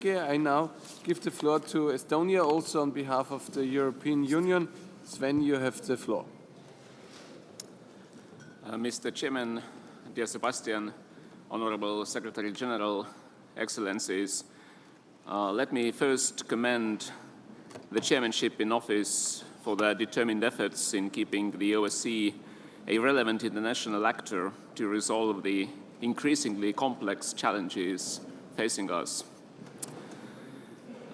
Danke. I now give the floor to Estonia, also on behalf of the European Union. Sven, you have the floor. Mr. Chairman, dear Sebastian, Honorable Secretary General, Excellencies, let me first commend the chairmanship in office for their determined efforts in keeping the OSCE a relevant international actor to resolve the increasingly complex challenges facing us.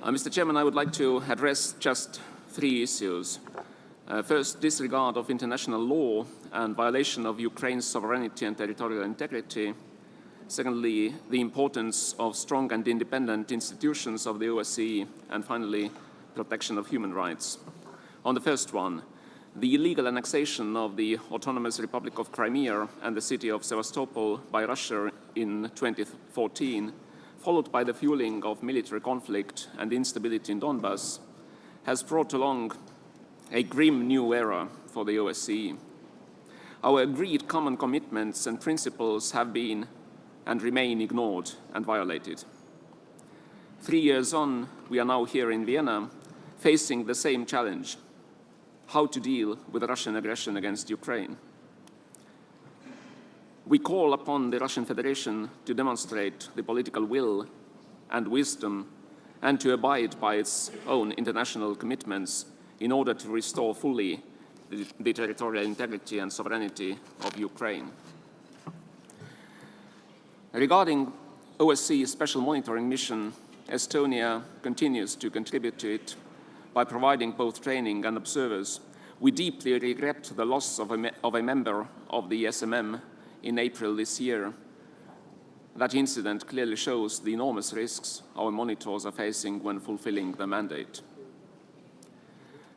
Mr. Chairman, I would like to address just 3 issues. First, disregard of international law and violation of Ukraine's sovereignty and territorial integrity. Secondly, the importance of strong and independent institutions of the OSCE. And finally, protection of human rights. On the first one, the illegal annexation of the Autonomous Republic of Crimea and the city of Sevastopol by Russia in 2014, followed by the fueling of military conflict and instability in Donbass, has brought along a grim new era for the OSCE. Our agreed common commitments and principles have been and remain ignored and violated. 3 years on, we are now here in Vienna, facing the same challenge: how to deal with Russian aggression against Ukraine. We call upon the Russian Federation to demonstrate the political will and wisdom and to abide by its own international commitments in order to restore fully the territorial integrity and sovereignty of Ukraine. Regarding OSCE Special Monitoring Mission, Estonia continues to contribute to it by providing both training and observers. We deeply regret the loss of a member of the SMM in April this year. That incident clearly shows the enormous risks our monitors are facing when fulfilling their mandate.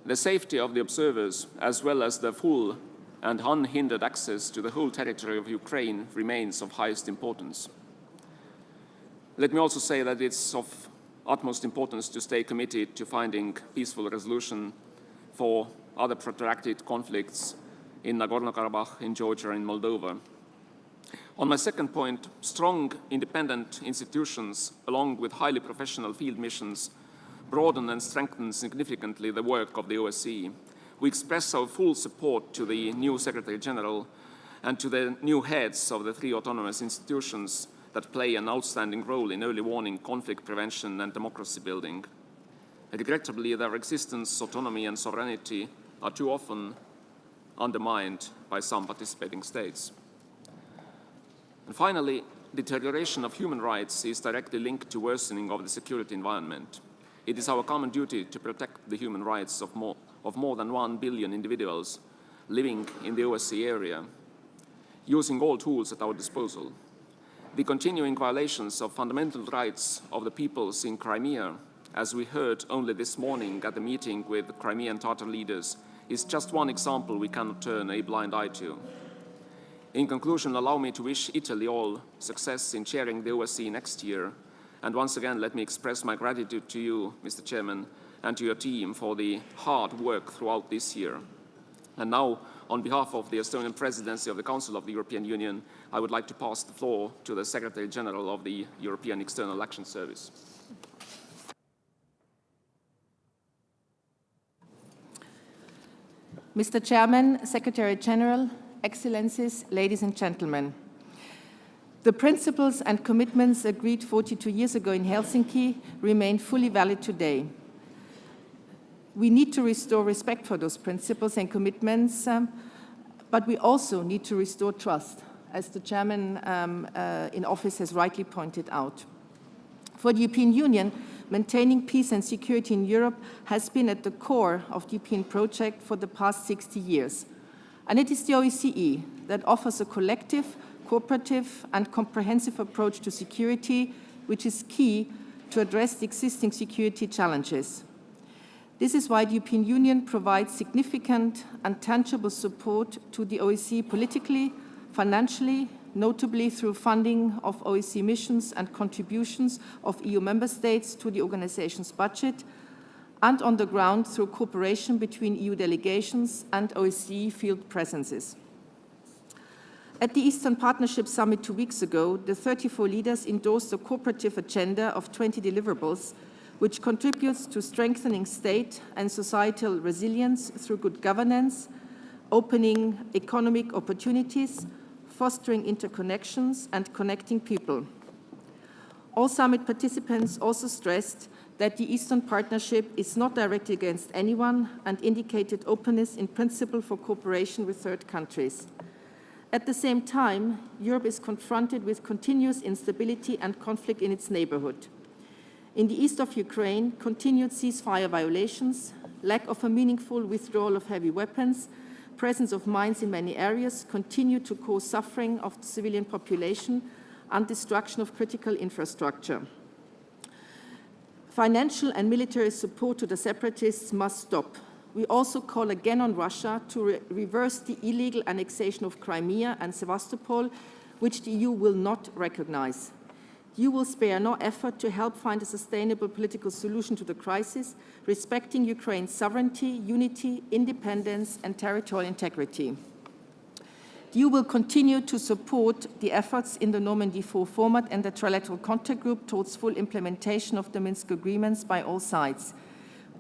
The safety of the observers, as well as the full and unhindered access to the whole territory of Ukraine, remains of highest importance. Let me also say that it's of utmost importance to stay committed to finding peaceful resolution for other protracted conflicts in Nagorno-Karabakh, in Georgia, and Moldova. On my second point, strong independent institutions, along with highly professional field missions, broaden and strengthen significantly the work of the OSCE. We express our full support to the new Secretary General and to the new heads of the 3 autonomous institutions that play an outstanding role in early warning, conflict prevention, and democracy building. Regrettably, their existence, autonomy, and sovereignty are too often undermined by some participating states. And finally, deterioration of human rights is directly linked to worsening of the security environment. It is our common duty to protect the human rights of more than 1 billion individuals living in the OSCE area, using all tools at our disposal. The continuing violations of fundamental rights of the peoples in Crimea, as we heard only this morning at the meeting with Crimean Tatar leaders, is just one example we cannot turn a blind eye to. In conclusion, allow me to wish Italy all success in chairing the OSCE next year. And once again, let me express my gratitude to you, Mr. Chairman, and to your team for the hard work throughout this year. And now, on behalf of the Estonian Presidency of the Council of the European Union, I would like to pass the floor to the Secretary General of the European External Action Service. Mr. Chairman, Secretary General, Excellencies, ladies and gentlemen. The principles and commitments agreed 42 years ago in Helsinki remain fully valid today. We need to restore respect for those principles and commitments, but we also need to restore trust, as the Chairman in office has rightly pointed out. For the European Union, maintaining peace and security in Europe has been at the core of the European project for the past 60 years. And it is the OSCE that offers a collective, cooperative and comprehensive approach to security, which is key to address the existing security challenges. This is why the European Union provides significant and tangible support to the OSCE politically, financially, notably through funding of OSCE missions and contributions of EU member states to the organization's budget, and on the ground through cooperation between EU delegations and OSCE field presences. At the Eastern Partnership Summit 2 weeks ago, the 34 leaders endorsed a cooperative agenda of 20 deliverables, which contributes to strengthening state and societal resilience through good governance, opening economic opportunities, fostering interconnections, and connecting people. All summit participants also stressed that the Eastern Partnership is not directed against anyone and indicated openness in principle for cooperation with third countries. At the same time, Europe is confronted with continuous instability and conflict in its neighborhood. In the east of Ukraine, continued ceasefire violations, lack of a meaningful withdrawal of heavy weapons, presence of mines in many areas continue to cause suffering of the civilian population and destruction of critical infrastructure. Financial and military support to the separatists must stop. We also call again on Russia to reverse the illegal annexation of Crimea and Sevastopol, which the EU will not recognize. The EU will spare no effort to help find a sustainable political solution to the crisis, respecting Ukraine's sovereignty, unity, independence, and territorial integrity. The EU will continue to support the efforts in the Normandy 4 format and the trilateral contact group towards full implementation of the Minsk agreements by all sides.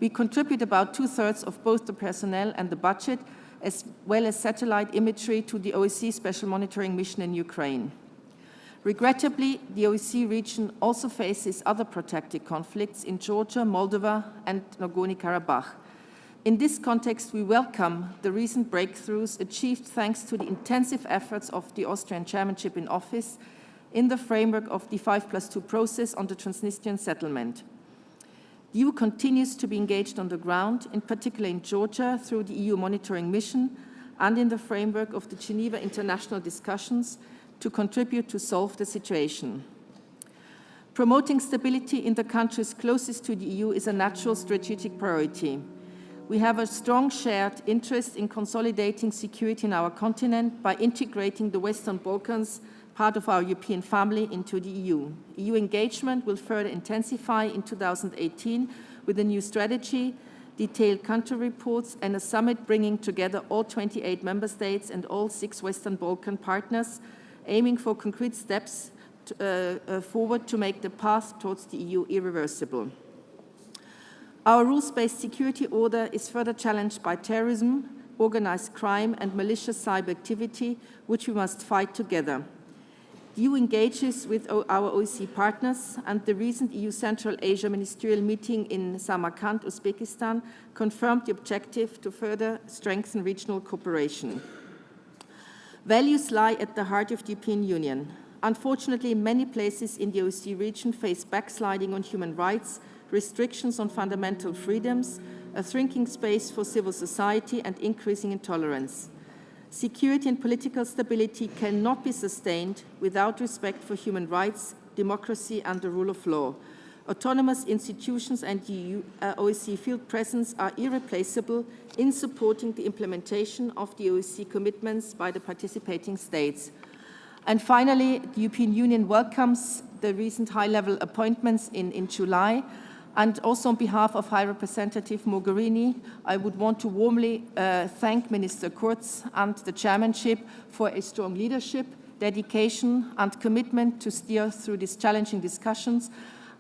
We contribute about 2/3 of both the personnel and the budget, as well as satellite imagery to the OSCE Special Monitoring Mission in Ukraine. Regrettably, the OSCE region also faces other protracted conflicts in Georgia, Moldova, and Nagorno-Karabakh. In this context, we welcome the recent breakthroughs achieved thanks to the intensive efforts of the Austrian chairmanship in office in the framework of the 5+2 process on the Transnistrian settlement. The EU continues to be engaged on the ground, in particular in Georgia, through the EU monitoring mission and in the framework of the Geneva international discussions to contribute to solve the situation. Promoting stability in the countries closest to the EU is a natural strategic priority. We have a strong shared interest in consolidating security in our continent by integrating the Western Balkans, part of our European family, into the EU. EU engagement will further intensify in 2018 with a new strategy, detailed country reports, and a summit bringing together all 28 member states and all 6 Western Balkan partners, aiming for concrete steps forward to make the path towards the EU irreversible. Our rules-based security order is further challenged by terrorism, organized crime, and malicious cyber activity, which we must fight together. The EU engages with our OSCE partners, and the recent EU Central Asia Ministerial meeting in Samarkand, Uzbekistan, confirmed the objective to further strengthen regional cooperation. Values lie at the heart of the European Union. Unfortunately, many places in the OSCE region face backsliding on human rights, restrictions on fundamental freedoms, a shrinking space for civil society, and increasing intolerance. Security and political stability cannot be sustained without respect for human rights, democracy, and the rule of law. Autonomous institutions and the OSCE field presence are irreplaceable in supporting the implementation of the OSCE commitments by the participating states. And finally, the European Union welcomes the recent high-level appointments in July. And also on behalf of High Representative Mogherini, I would want to warmly thank Minister Kurz and the chairmanship for a strong leadership, dedication, and commitment to steer through these challenging discussions.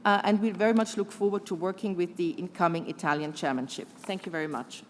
And we very much look forward to working with the incoming Italian chairmanship. Thank you very much.